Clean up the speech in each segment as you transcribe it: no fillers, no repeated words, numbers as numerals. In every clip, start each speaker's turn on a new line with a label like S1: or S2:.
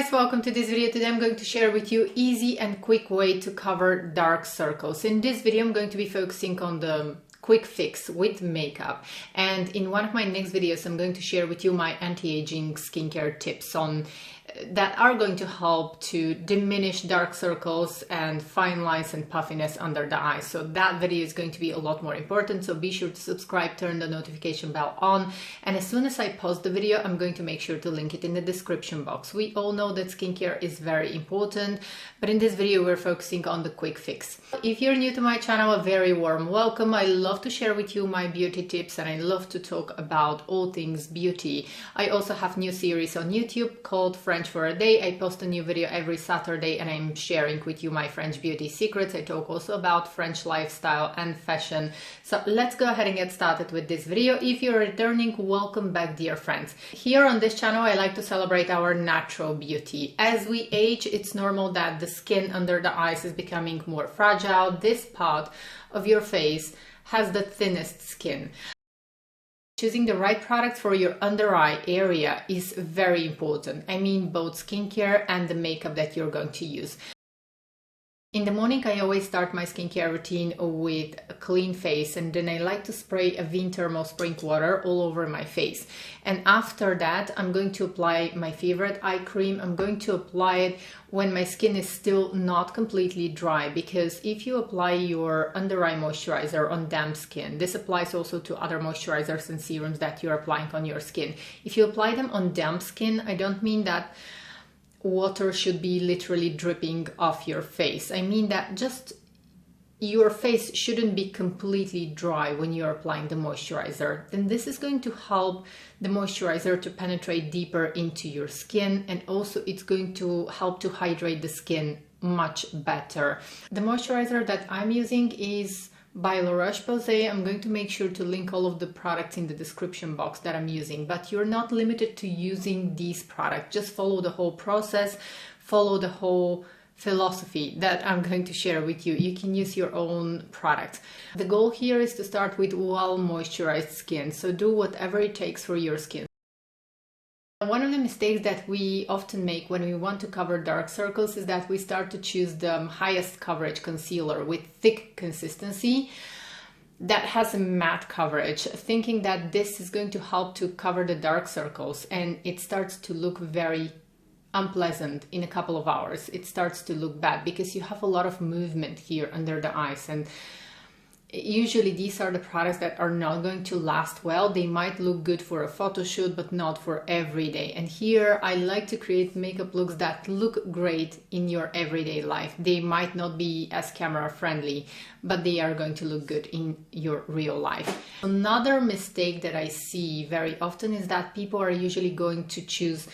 S1: guys, welcome to this video. Today I'm going to share with you easy and quick way to cover dark circles. In this video I'm going to be focusing on the quick fix with makeup, and in one of my next videos I'm going to share with you my anti-aging skincare tips on that are going to help to diminish dark circles and fine lines and puffiness under the eyes. So that video is going to be a lot more important, so be sure to subscribe, turn the notification bell on, and as soon as I post the video I'm going to make sure to link it in the description box. We all know that skincare is very important, but in this video we're focusing on the quick fix. If you're new to my channel, a very warm welcome. I love to share with you my beauty tips and I love to talk about all things beauty. I also have new series on YouTube called French for a Day. I post a new video every Saturday and I'm sharing with you my French beauty secrets. I talk also about French lifestyle and fashion. So let's go ahead and get started with this video. If you're returning, welcome back, dear friends. Here on this channel I like to celebrate our natural beauty. As we age, it's normal that the skin under the eyes is becoming more fragile. This part of your face has the thinnest skin. Choosing the right product for your under eye area is very important. I mean both skincare and the makeup that you're going to use. In the morning I always start my skincare routine with a clean face, and then I like to spray a Vin Thermal spring water all over my face. And after that I'm going to apply my favorite eye cream. I'm going to apply it when my skin is still not completely dry, because if you apply your under eye moisturizer on damp skin, this applies also to other moisturizers and serums that you're applying on your skin. If you apply them on damp skin, I don't mean that water should be literally dripping off your face. I mean that just your face shouldn't be completely dry when you're applying the moisturizer. Then this is going to help the moisturizer to penetrate deeper into your skin, and also it's going to help to hydrate the skin much better. The moisturizer that I'm using is by La Roche-Posay. I'm going to make sure to link all of the products in the description box that I'm using, but you're not limited to using these products. Just follow the whole process, follow the whole philosophy that I'm going to share with you. You can use your own product. The goal here is to start with well moisturized skin, so do whatever it takes for your skin. One of the mistakes that we often make when we want to cover dark circles is that we start to choose the highest coverage concealer with thick consistency that has a matte coverage, thinking that this is going to help to cover the dark circles, and it starts to look very unpleasant in a couple of hours. It starts to look bad because you have a lot of movement here under the eyes, and usually these are the products that are not going to last well. They might look good for a photo shoot, but not for every day. And here I like to create makeup looks that look great in your everyday life. They might not be as camera friendly, but they are going to look good in your real life. Another mistake that I see very often is that people are usually going to choose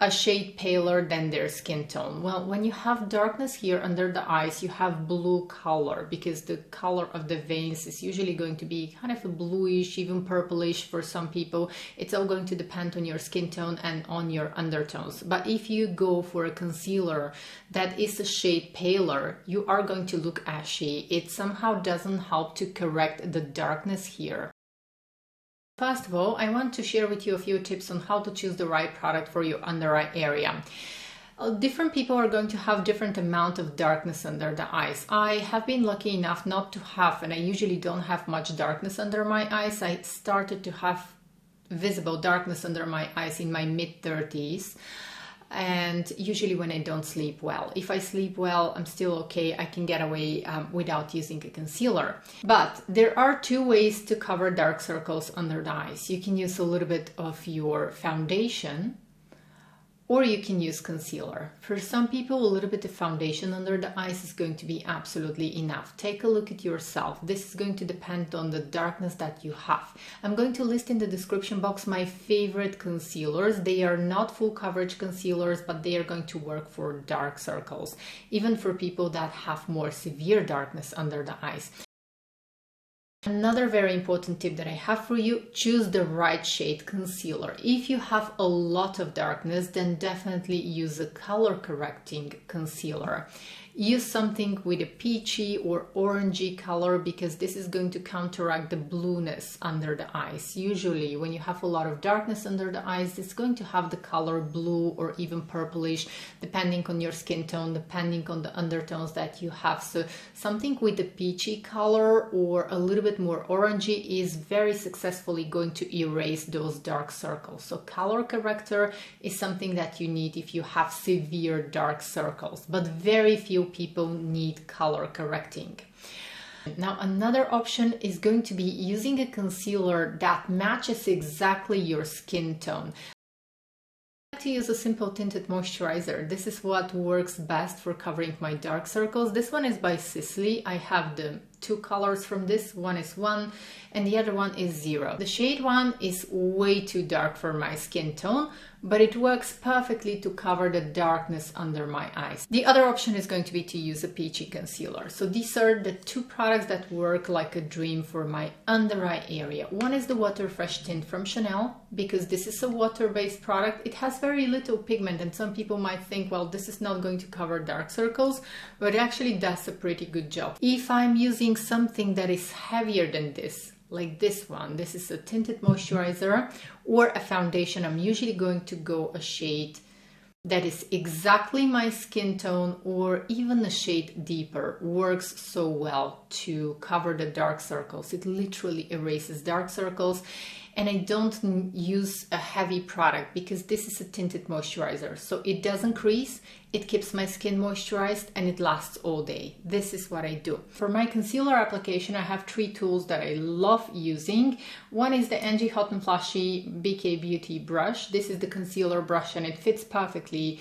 S1: a shade paler than their skin tone. Well, when you have darkness here under the eyes, you have blue color, because the color of the veins is usually going to be kind of a bluish, even purplish for some people. It's all going to depend on your skin tone and on your undertones. But if you go for a concealer that is a shade paler, you are going to look ashy. It somehow doesn't help to correct the darkness here. First of all, I want to share with you a few tips on how to choose the right product for your under eye area. Different people are going to have different amount of darkness under the eyes. I have been lucky enough not to have, and I usually don't have much darkness under my eyes. I started to have visible darkness under my eyes in my mid-30s. And usually when I don't sleep well. If I sleep well, I'm still okay. I can get away without using a concealer. But there are two ways to cover dark circles under the eyes. You can use a little bit of your foundation, or you can use concealer. For some people, a little bit of foundation under the eyes is going to be absolutely enough. Take a look at yourself. This is going to depend on the darkness that you have. I'm going to list in the description box my favorite concealers. They are not full coverage concealers, but they are going to work for dark circles, even for people that have more severe darkness under the eyes. Another very important tip that I have for you, choose the right shade concealer. If you have a lot of darkness, then definitely use a color correcting concealer. use something with a peachy or orangey color, because this is going to counteract the blueness under the eyes. Usually when you have a lot of darkness under the eyes, it's going to have the color blue or even purplish, depending on your skin tone, depending on the undertones that you have. So something with a peachy color or a little bit more orangey is very successfully going to erase those dark circles. So color corrector is something that you need if you have severe dark circles, but very few people need color correcting. Now another option is going to be using a concealer that matches exactly your skin tone. I like to use a simple tinted moisturizer. This is what works best for covering my dark circles. This one is by Sisley. I have the two colors from this. One is 1 and the other one is 0. The shade 1 is way too dark for my skin tone, but it works perfectly to cover the darkness under my eyes. The other option is going to be to use a peachy concealer. So these are the two products that work like a dream for my under eye area. One is the Water Fresh Tint from Chanel, because this is a water-based product. It has very little pigment, and some people might think, well, this is not going to cover dark circles, but it actually does a pretty good job. If I'm using something that is heavier than this, like this one, this is a tinted moisturizer or a foundation, I'm usually going to go a shade that is exactly my skin tone or even a shade deeper. Works so well to cover the dark circles. It literally erases dark circles. And I don't use a heavy product because this is a tinted moisturizer, so it doesn't crease, it keeps my skin moisturized, and it lasts all day. This is what I do. For my concealer application, I have 3 tools that I love using. One is the Angie Hot and Flashy BK Beauty brush. This is the concealer brush and it fits perfectly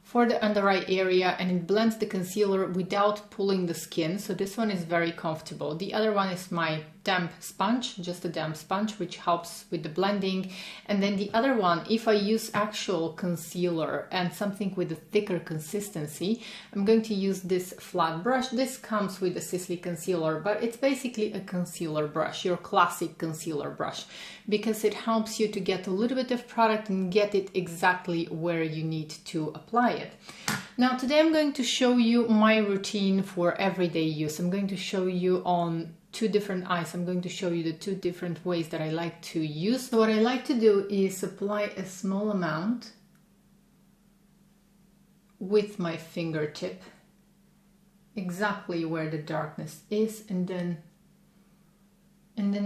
S1: for the under eye area, and it blends the concealer without pulling the skin, so this one is very comfortable. The other one is my damp sponge, just a damp sponge, which helps with the blending. And then the other one, if I use actual concealer and something with a thicker consistency, I'm going to use this flat brush. This comes with the Sisley concealer, but it's basically a concealer brush, your classic concealer brush, because it helps you to get a little bit of product and get it exactly where you need to apply it. Now today I'm going to show you my routine for everyday use. I'm going to show you on 2 different eyes. I'm going to show you the 2 different ways that I like to use. So what I like to do is apply a small amount with my fingertip, exactly where the darkness is, and then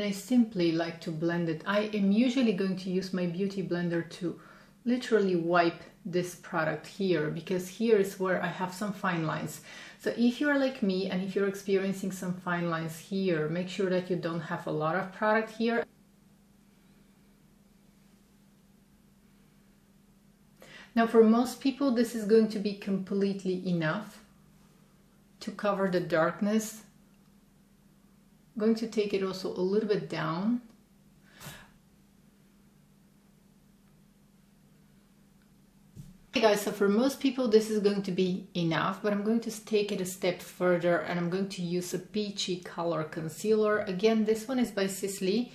S1: I simply like to blend it. I am usually going to use my beauty blender to literally wipe this product here, because here is where I have some fine lines. So if you're like me and if you're experiencing some fine lines here, make sure that you don't have a lot of product here. Now for most people this is going to be completely enough to cover the darkness. I'm going to take it also a little bit down. Hey guys, so for most people this is going to be enough, but I'm going to take it a step further and I'm going to use a peachy color concealer. Again, this one is by Sisley,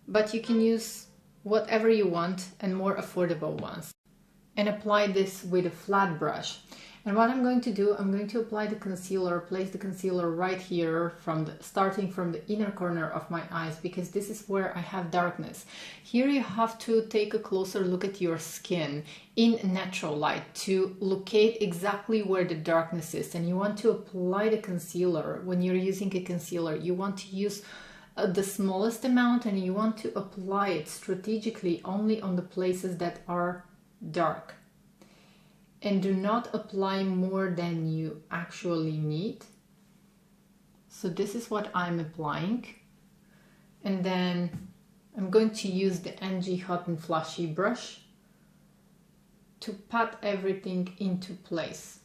S1: but you can use whatever you want and more affordable ones. And apply this with a flat brush. And what I'm going to do, I'm going to apply the concealer, place the concealer right here, starting from the inner corner of my eyes, because this is where I have darkness. Here you have to take a closer look at your skin in natural light to locate exactly where the darkness is. And you want to apply the concealer. When you're using a concealer, you want to use the smallest amount, and you want to apply it strategically only on the places that are dark. And do not apply more than you actually need. So this is what I'm applying. And then I'm going to use the Angie Hot and Flashy brush to pat everything into place.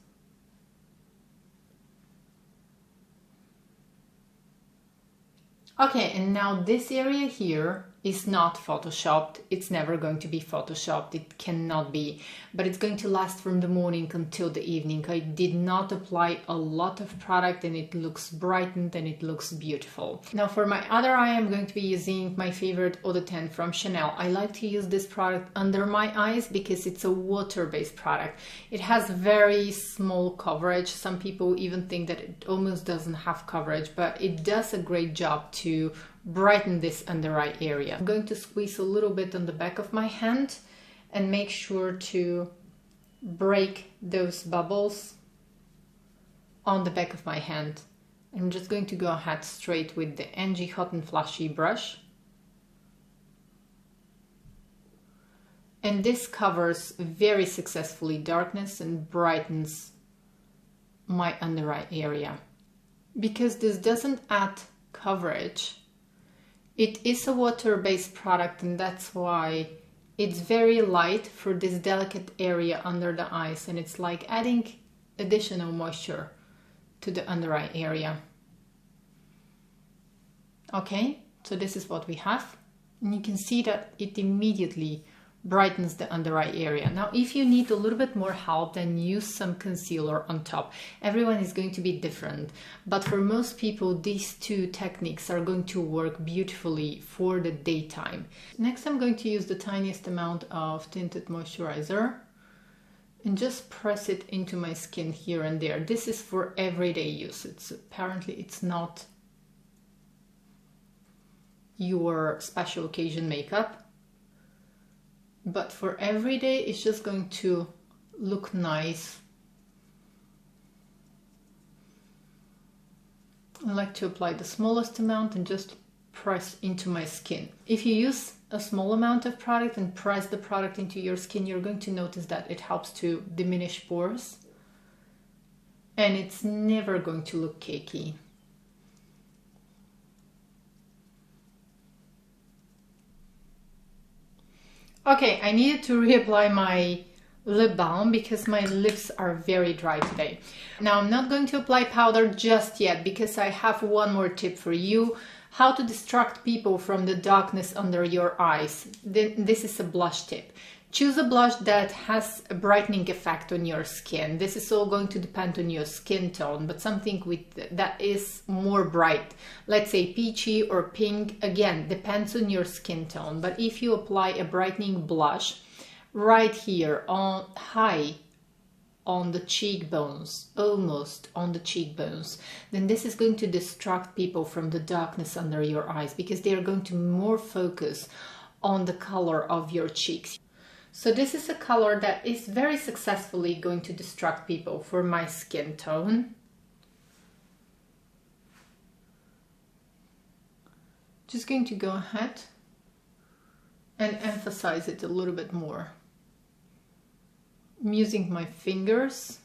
S1: Okay, and now this area here, is not photoshopped. It's never going to be photoshopped. It cannot be, but it's going to last from the morning until the evening. I did not apply a lot of product and it looks brightened and it looks beautiful. Now for my other eye, I'm going to be using my favorite Eau de Teint from Chanel. I like to use this product under my eyes because it's a water-based product. It has very small coverage. Some people even think that it almost doesn't have coverage, but it does a great job to brighten this under eye area. I'm going to squeeze a little bit on the back of my hand and make sure to break those bubbles on the back of my hand. I'm just going to go ahead straight with the NG Hot and Flashy brush. And this covers very successfully darkness and brightens my under eye area. Because this doesn't add coverage, it is a water-based product, and that's why it's very light for this delicate area under the eyes, and it's like adding additional moisture to the under eye area. Okay, so this is what we have, and you can see that it immediately brightens the under eye area. Now, if you need a little bit more help, then use some concealer on top. Everyone is going to be different, but for most people, these two techniques are going to work beautifully for the daytime. Next, I'm going to use the tiniest amount of tinted moisturizer and just press it into my skin here and there. This is for everyday use. Apparently it's not your special occasion makeup. But for every day, it's just going to look nice. I like to apply the smallest amount and just press into my skin. If you use a small amount of product and press the product into your skin, you're going to notice that it helps to diminish pores. And it's never going to look cakey. Okay, I needed to reapply my lip balm because my lips are very dry today. Now I'm not going to apply powder just yet because I have one more tip for you. How to distract people from the darkness under your eyes. This is a blush tip. Choose a blush that has a brightening effect on your skin. This is all going to depend on your skin tone, but something that is more bright. Let's say peachy or pink, again, depends on your skin tone. But if you apply a brightening blush right here on high on the cheekbones, almost on the cheekbones, then this is going to distract people from the darkness under your eyes because they are going to more focus on the color of your cheeks. So this is a color that is very successfully going to distract people for my skin tone. Just going to go ahead and emphasize it a little bit more. I'm using my fingers.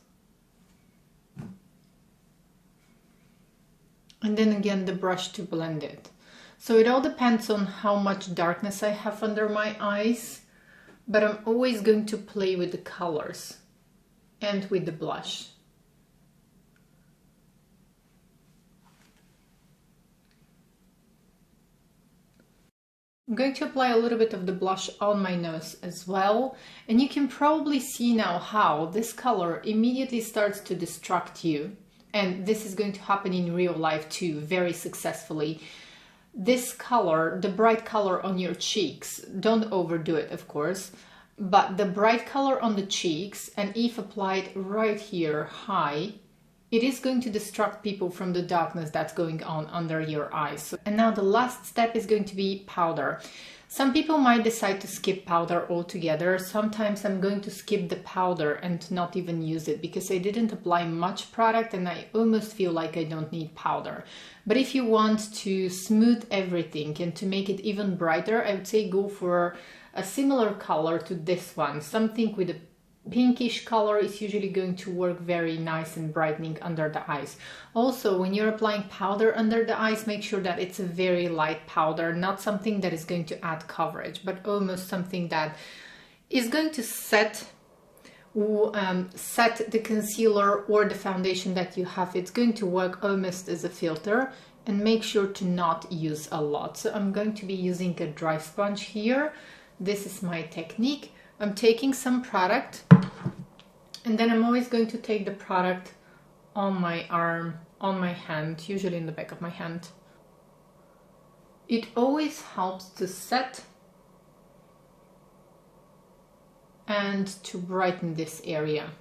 S1: And then again the brush to blend it. So it all depends on how much darkness I have under my eyes. But I'm always going to play with the colors and with the blush. I'm going to apply a little bit of the blush on my nose as well. And you can probably see now how this color immediately starts to distract you. And this is going to happen in real life too, very successfully. This color, the bright color on your cheeks, don't overdo it, of course, but the bright color on the cheeks, and if applied right here high, it is going to distract people from the darkness that's going on under your eyes. And now the last step is going to be powder. Some people might decide to skip powder altogether. Sometimes I'm going to skip the powder and not even use it because I didn't apply much product and I almost feel like I don't need powder. But if you want to smooth everything and to make it even brighter, I would say go for a similar color to this one. Something with a pinkish color is usually going to work very nice and brightening under the eyes. Also, when you're applying powder under the eyes, make sure that it's a very light powder, not something that is going to add coverage, but almost something that is going to set the concealer or the foundation that you have. It's going to work almost as a filter, and make sure to not use a lot. So I'm going to be using a dry sponge here. This is my technique. I'm taking some product, and then I'm always going to take the product on my arm, on my hand, usually in the back of my hand. It always helps to set and to brighten this area.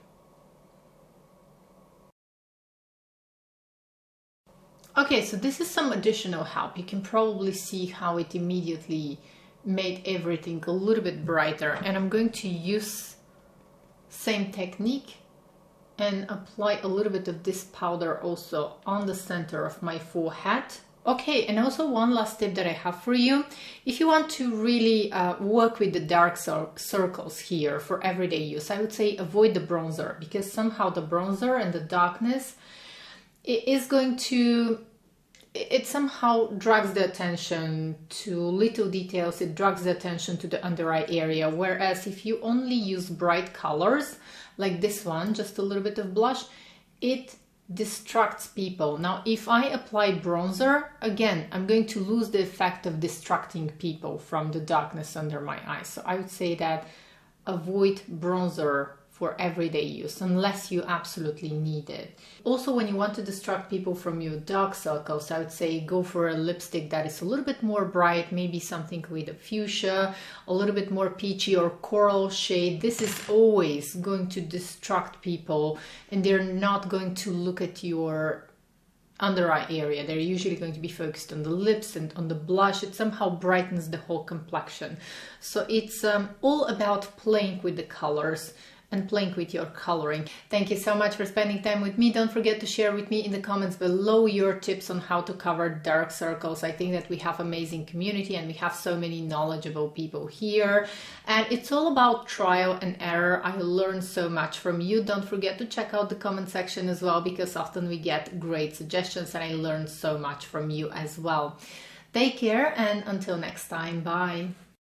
S1: Okay, so this is some additional help. You can probably see how it immediately made everything a little bit brighter, and I'm going to use same technique and apply a little bit of this powder also on the center of my forehead. Okay, and also one last tip that I have for you. If you want to really work with the dark circles here for everyday use, I would say avoid the bronzer, because somehow the bronzer and the darkness, it somehow drags the attention to little details, it drags the attention to the under eye area, whereas if you only use bright colors, like this one, just a little bit of blush, it distracts people. Now, if I apply bronzer, again, I'm going to lose the effect of distracting people from the darkness under my eyes. So I would say that avoid bronzer for everyday use, unless you absolutely need it. Also, when you want to distract people from your dark circles, I would say go for a lipstick that is a little bit more bright, maybe something with a fuchsia, a little bit more peachy or coral shade. This is always going to distract people, and they're not going to look at your under eye area. They're usually going to be focused on the lips and on the blush. It somehow brightens the whole complexion. So it's all about playing with the colors and playing with your coloring. Thank you so much for spending time with me. Don't forget to share with me in the comments below your tips on how to cover dark circles. I think that we have amazing community and we have so many knowledgeable people here. And it's all about trial and error. I learned so much from you. Don't forget to check out the comment section as well, because often we get great suggestions and I learned so much from you as well. Take care, and until next time, bye.